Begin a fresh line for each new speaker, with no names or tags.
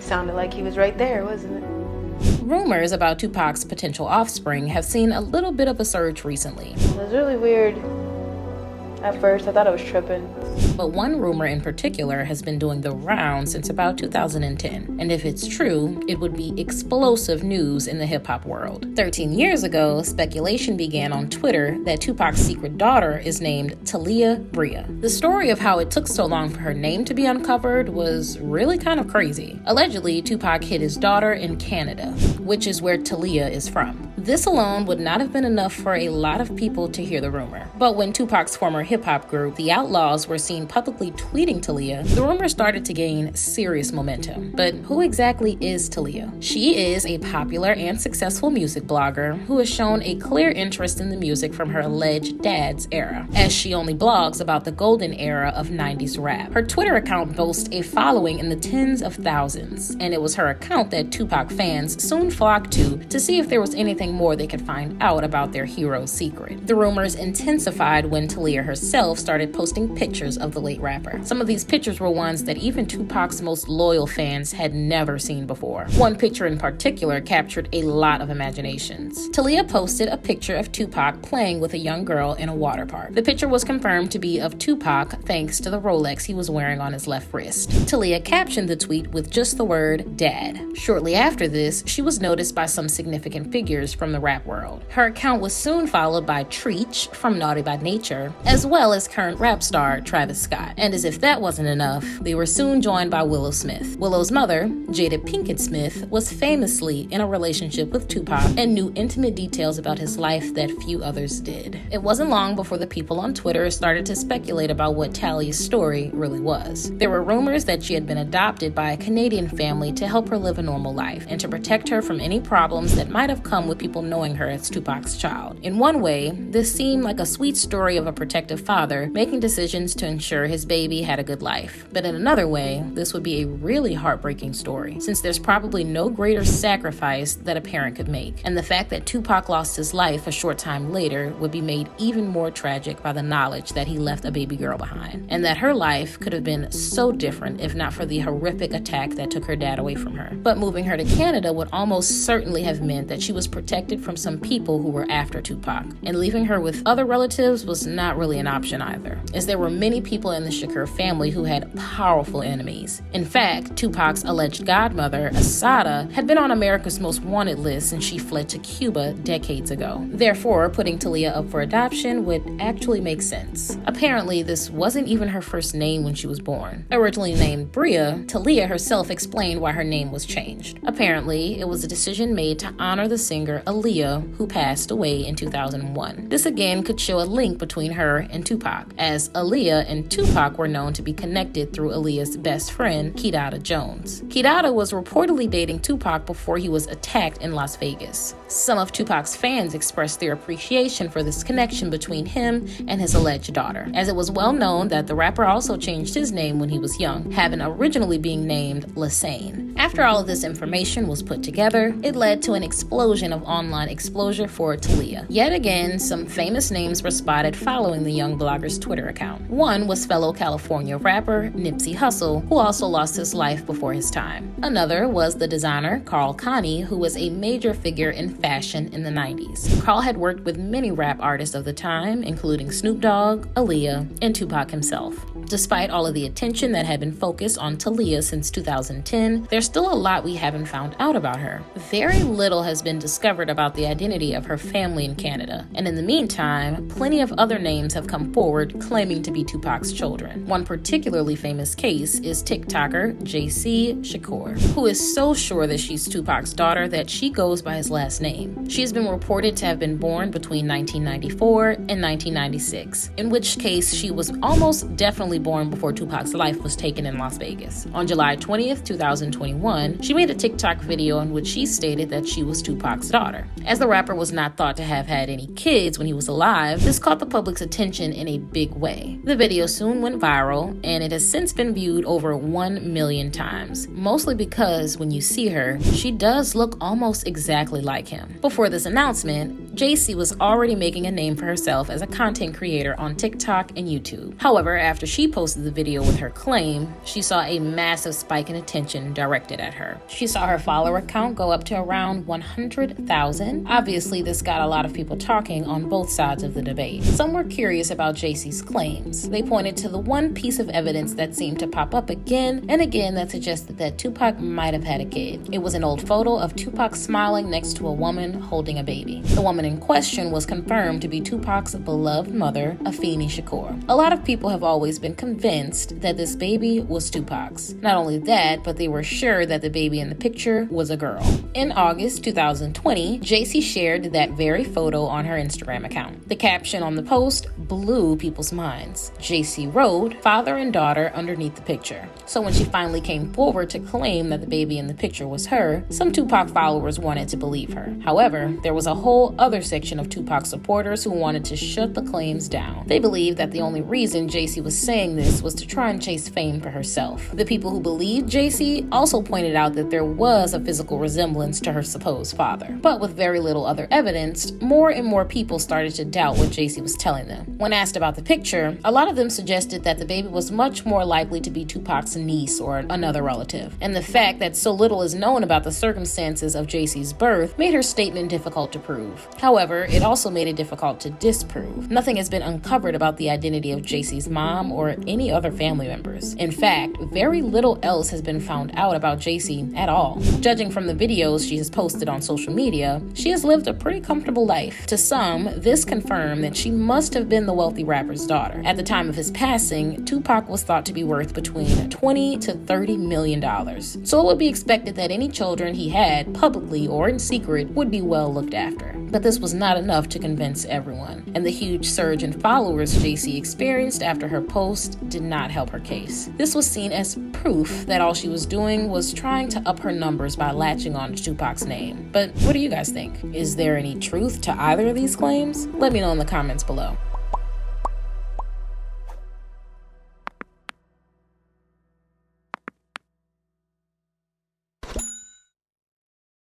sounded like he was right there, wasn't it?
Rumors about Tupac's potential offspring have seen a little bit of a surge recently.
It was really weird. At first, I thought I was tripping.
But one rumor in particular has been doing the rounds since about 2010. And if it's true, it would be explosive news in the hip-hop world. 13 years ago, speculation began on Twitter that Tupac's secret daughter is named Talia Bria. The story of how it took so long for her name to be uncovered was really kind of crazy. Allegedly, Tupac hid his daughter in Canada, which is where Talia is from. This alone would not have been enough for a lot of people to hear the rumor. But when Tupac's former hip-hop group, The Outlaws, were seen publicly tweeting Talia, the rumor started to gain serious momentum. But who exactly is Talia? She is a popular and successful music blogger who has shown a clear interest in the music from her alleged dad's era, as she only blogs about the golden era of 90s rap. Her Twitter account boasts a following in the tens of thousands, and it was her account that Tupac fans soon flocked to see if there was anything more they could find out about their hero's secret. The rumors intensified when Talia herself started posting pictures of the late rapper. Some of these pictures were ones that even Tupac's most loyal fans had never seen before. One picture in particular captured a lot of imaginations. Talia posted a picture of Tupac playing with a young girl in a water park. The picture was confirmed to be of Tupac thanks to the Rolex he was wearing on his left wrist. Talia captioned the tweet with just the word "dad." Shortly after this, she was noticed by some significant figures from the rap world. Her account was soon followed by Treach from Naughty by Nature, as well as current rap star Travis Scott. And as if that wasn't enough, they were soon joined by Willow Smith. Willow's mother, Jada Pinkett Smith, was famously in a relationship with Tupac and knew intimate details about his life that few others did. It wasn't long before the people on Twitter started to speculate about what Talia's story really was. There were rumors that she had been adopted by a Canadian family to help her live a normal life and to protect her from any problems that might have come with people knowing her as Tupac's child. In one way, this seemed like a sweet story of a protective father making decisions to ensure his baby had a good life. But in another way, this would be a really heartbreaking story, since there's probably no greater sacrifice that a parent could make. And the fact that Tupac lost his life a short time later would be made even more tragic by the knowledge that he left a baby girl behind, and that her life could have been so different if not for the horrific attack that took her dad away from her. But moving her to Canada would almost certainly have meant that she was protected from some people who were after Tupac, and leaving her with other relatives was not really an option either, as there were many people in the Shakur family who had powerful enemies. In fact, Tupac's alleged godmother, Asada, had been on America's Most Wanted list since she fled to Cuba decades ago. Therefore, putting Talia up for adoption would actually make sense. Apparently, this wasn't even her first name when she was born. Originally named Bria, Talia herself explained why her name was changed. Apparently, it was a decision made to honor the singer Aaliyah, who passed away in 2001. This again could show a link between her and Tupac, as Aaliyah and Tupac were known to be connected through Aaliyah's best friend, Kidada Jones. Kidada was reportedly dating Tupac before he was attacked in Las Vegas. Some of Tupac's fans expressed their appreciation for this connection between him and his alleged daughter, as it was well known that the rapper also changed his name when he was young, having originally being named Lassane. After all of this information was put together, it led to an explosion of online exposure for Talia. Yet again, some famous names were spotted following the young blogger's Twitter account. One was fellow California rapper Nipsey Hussle, who also lost his life before his time. Another was the designer Carl Kani, who was a major figure in fashion in the 90s. Carl had worked with many rap artists of the time, including Snoop Dogg, Aaliyah, and Tupac himself. Despite all of the attention that had been focused on Talia since 2010, there's still a lot we haven't found out about her. Very little has been discovered about the identity of her family in Canada, and in the meantime, plenty of other names have come forward claiming to be Tupac's children. One particularly famous case is TikToker JC Shakur, who is so sure that she's Tupac's daughter that she goes by his last name. She has been reported to have been born between 1994 and 1996, in which case she was almost definitely born before Tupac's life was taken in Las Vegas. On July 20th, 2021, she made a TikTok video in which she stated that she was Tupac's daughter. As the rapper was not thought to have had any kids when he was alive, this caught the public's attention in a big way. The video soon went viral, and it has since been viewed over 1 million times, mostly because when you see her, she does look almost exactly like him. Before this announcement, JC was already making a name for herself as a content creator on TikTok and YouTube. However, after she posted the video with her claim, she saw a massive spike in attention directed at her. She saw her follower count go up to around 100,000. Obviously, this got a lot of people talking on both sides of the debate. Some were curious about JC's claims. They pointed to the one piece of evidence that seemed to pop up again and again that suggested that Tupac might have had a kid. It was an old photo of Tupac smiling next to a woman holding a baby. The woman in question was confirmed to be Tupac's beloved mother, Afeni Shakur. A lot of people have always been convinced that this baby was Tupac's. Not only that, but they were sure that the baby in the picture was a girl. In August 2020, JC shared that very photo on her Instagram account. The caption on the post blew people's minds. JC wrote, "Father and daughter" underneath the picture. So when she finally came forward to claim that the baby in the picture was her, some Tupac followers wanted to believe her. However, there was a whole other section of Tupac supporters who wanted to shut the claims down. They believed that the only reason JC was saying this was to try and chase fame for herself. The people who believed JC also pointed out that there was a physical resemblance to her supposed father. But with very little other evidence, more and more people started to doubt what JC was telling them. When asked about the picture, a lot of them suggested that the baby was much more likely to be Tupac's niece or another relative. And the fact that so little is known about the circumstances of JC's birth made her statement difficult to prove. However, it also made it difficult to disprove. Nothing has been uncovered about the identity of JC's mom or any other family members. In fact, very little else has been found out about JC at all. Judging from the videos she has posted on social media, she has lived a pretty comfortable life. To some, this confirmed that she must have been the wealthy rapper's daughter. At the time of his passing, Tupac was thought to be worth between $20 to $30 million. So it would be expected that any children he had, publicly or in secret, would be well looked after. But this was not enough to convince everyone, and the huge surge in followers JC experienced after her post did not help her case. This was seen as proof that all she was doing was trying to up her numbers by latching on to Tupac's name. But what do you guys think? Is there any truth to either of these claims? Let me know in the comments below.